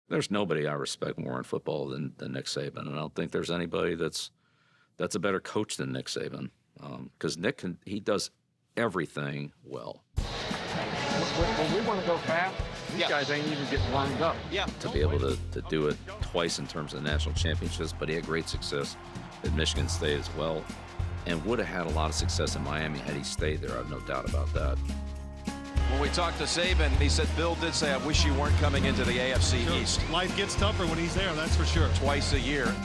There's nobody I respect more in football than Nick Saban, and I don't think there's anybody that's a better coach than Nick Saban, because Nick he does everything well. When we want to go fast, these guys ain't even getting lined up. To be able to do it twice in terms of national championships, but he had great success at Michigan State as well, and would have had a lot of success in Miami had he stayed there. I have no doubt about that. When we talked to Saban, he said Bill did say, "I wish you weren't coming into the AFC East." Life gets tougher when he's there, that's for sure. Twice a year.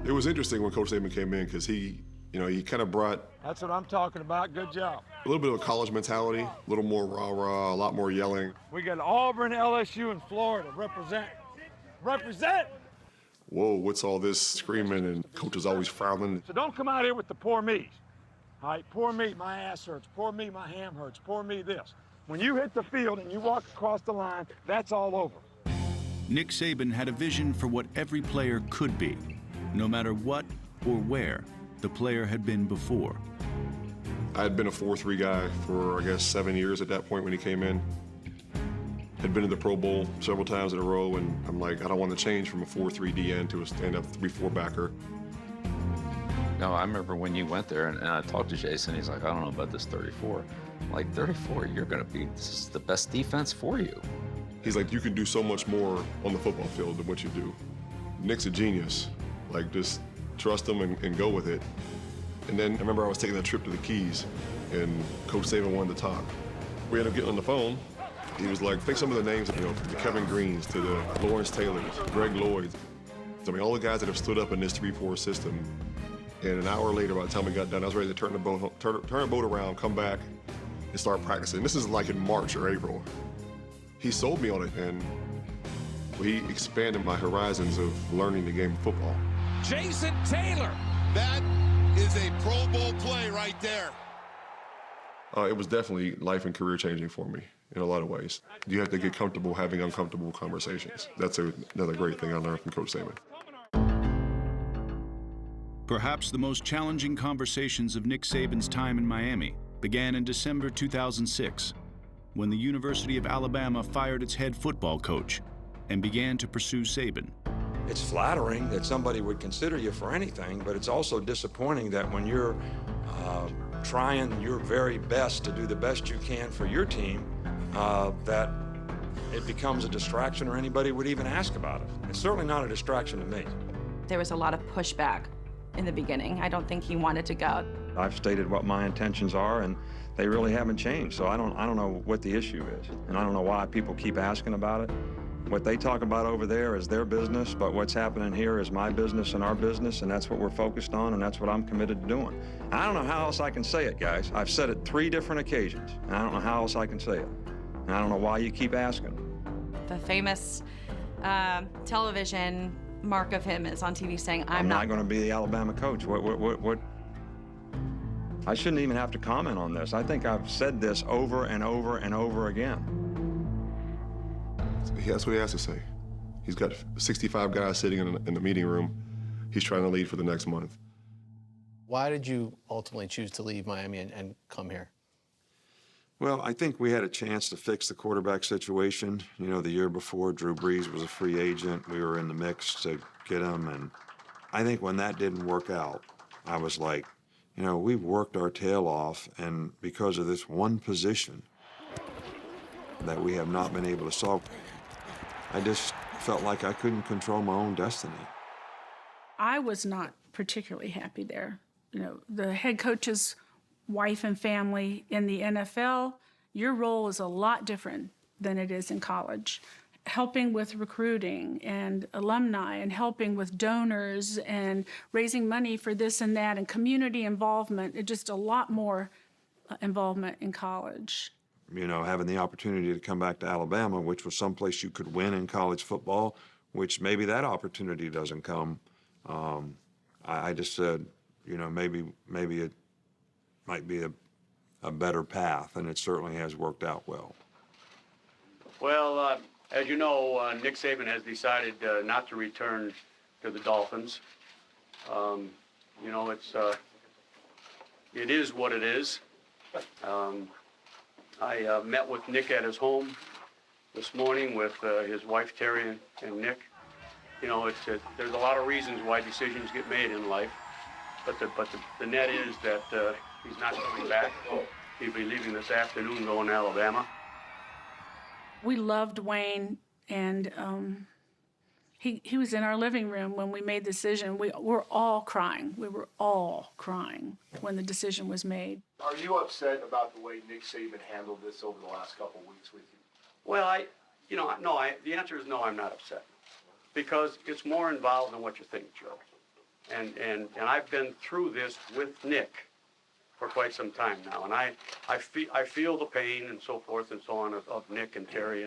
It was interesting when Coach Saban came in because he kind of brought That's what I'm talking about. Good job. a little bit of a college mentality, a little more rah-rah, a lot more yelling. We got Auburn, LSU, and Florida. Represent. Represent! Whoa, what's all this screaming? And coach is always frowning. So don't come out here with the poor me's. All right, poor me, my ass hurts. Poor me, my ham hurts. Poor me, this. When you hit the field and you walk across the line, that's all over. Nick Saban had a vision for what every player could be, no matter what or where the player had been before. I had been a 4-3 guy for, I guess, 7 years at that point when he came in. Had been to the Pro Bowl several times in a row, and I'm like, I don't want to change from a 4-3 DN to a stand-up 3-4 backer. No, I remember when you went there, and I talked to Jason. He's like, I don't know about this 34. I'm like, 34, you're going to be, this is the best defense for you. He's like, you can do so much more on the football field than what you do. Nick's a genius. Like, just trust him and go with it. And then I remember I was taking a trip to the Keys, and Coach Saban wanted to talk. We ended up getting on the phone. He was like, think some of the names, from the Kevin Greens to the Lawrence Taylors, Greg Lloyds. I mean, all the guys that have stood up in this 3-4 system. And an hour later, by the time we got done, I was ready to turn the boat around, come back, and start practicing. This is like in March or April. He sold me on it, and he expanded my horizons of learning the game of football. Jason Taylor. That is a Pro Bowl play right there. It was definitely life and career changing for me in a lot of ways. You have to get comfortable having uncomfortable conversations. That's another great thing I learned from Coach Saban. Perhaps the most challenging conversations of Nick Saban's time in Miami began in December 2006, when the University of Alabama fired its head football coach and began to pursue Saban. It's flattering that somebody would consider you for anything, but it's also disappointing that when you're trying your very best to do the best you can for your team, that it becomes a distraction or anybody would even ask about it. It's certainly not a distraction to me. There was a lot of pushback in the beginning. I don't think he wanted to go. I've stated what my intentions are, and they really haven't changed, so I don't know what the issue is, and I don't know why people keep asking about it. What they talk about over there is their business, but what's happening here is my business and our business, and that's what we're focused on, and that's what I'm committed to doing. I don't know how else I can say it, guys. I've said it 3 different occasions, and I don't know how else I can say it. And I don't know why you keep asking. The famous television mark of him is on TV saying, I'm not going to be the Alabama coach. What? I shouldn't even have to comment on this. I think I've said this over and over and over again. That's what he has to say. He's got 65 guys sitting in the meeting room. He's trying to lead for the next month. Why did you ultimately choose to leave Miami and come here? Well, I think we had a chance to fix the quarterback situation. You know, the year before, Drew Brees was a free agent. We were in the mix to get him, and I think when that didn't work out, I was like, you know, we've worked our tail off, and because of this one position that we have not been able to solve, I just felt like I couldn't control my own destiny. I was not particularly happy there. You know, the head coach's wife and family in the NFL, your role is a lot different than it is in college. Helping with recruiting and alumni and helping with donors and raising money for this and that and community involvement, just a lot more involvement in college. You know, having the opportunity to come back to Alabama, which was someplace you could win in college football, which maybe that opportunity doesn't come. I just said, you know, maybe it might be a better path, and it certainly has worked out well. Well, as you know, Nick Saban has decided not to return to the Dolphins. You know, it is what it is. I met with Nick at his home this morning with his wife Terry and Nick. You know, there's a lot of reasons why decisions get made in life, but the net is that he's not coming back. He'll be leaving this afternoon going to Alabama. We loved Wayne, and he was in our living room when we made the decision. We were all crying. We were all crying when the decision was made. Are you upset about the way Nick Saban handled this over the last couple of weeks with you? Well, the answer is no, I'm not upset, because it's more involved than what you think, Joe. And I've been through this with Nick for quite some time now, and I feel the pain and so forth and so on of Nick and Terry,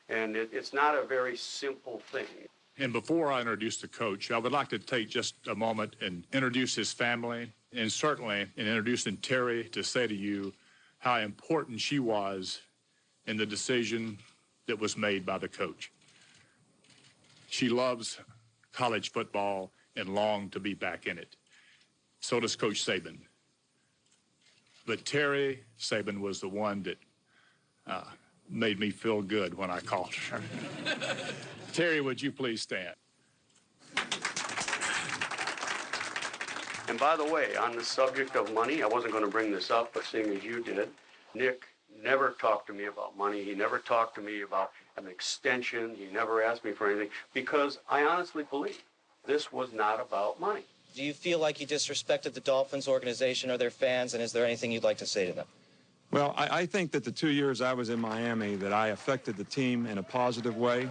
and it's not a very simple thing. And before I introduce the coach, I would like to take just a moment and introduce his family, and certainly in introducing Terry, to say to you how important she was in the decision that was made by the coach. She loves college football and longed to be back in it. So does Coach Saban. But Terry Saban was the one that made me feel good when I called her. Terry, would you please stand? And by the way, on the subject of money, I wasn't going to bring this up, but seeing as you did, Nick never talked to me about money. He never talked to me about an extension. He never asked me for anything, because I honestly believe this was not about money. Do you feel like you disrespected the Dolphins organization or their fans, and is there anything you'd like to say to them? Well, I think that the 2 years I was in Miami, that I affected the team in a positive way.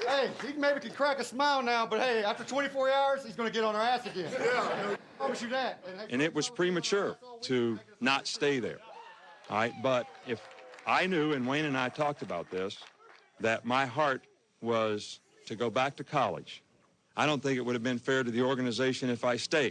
Hey, he maybe can crack a smile now, but hey, after 24 hours, he's going to get on our ass again. Yeah. I promise you that. And it was premature to not stay there. All right, but if I knew, and Wayne and I talked about this, that my heart was to go back to college, I don't think it would have been fair to the organization if I stayed.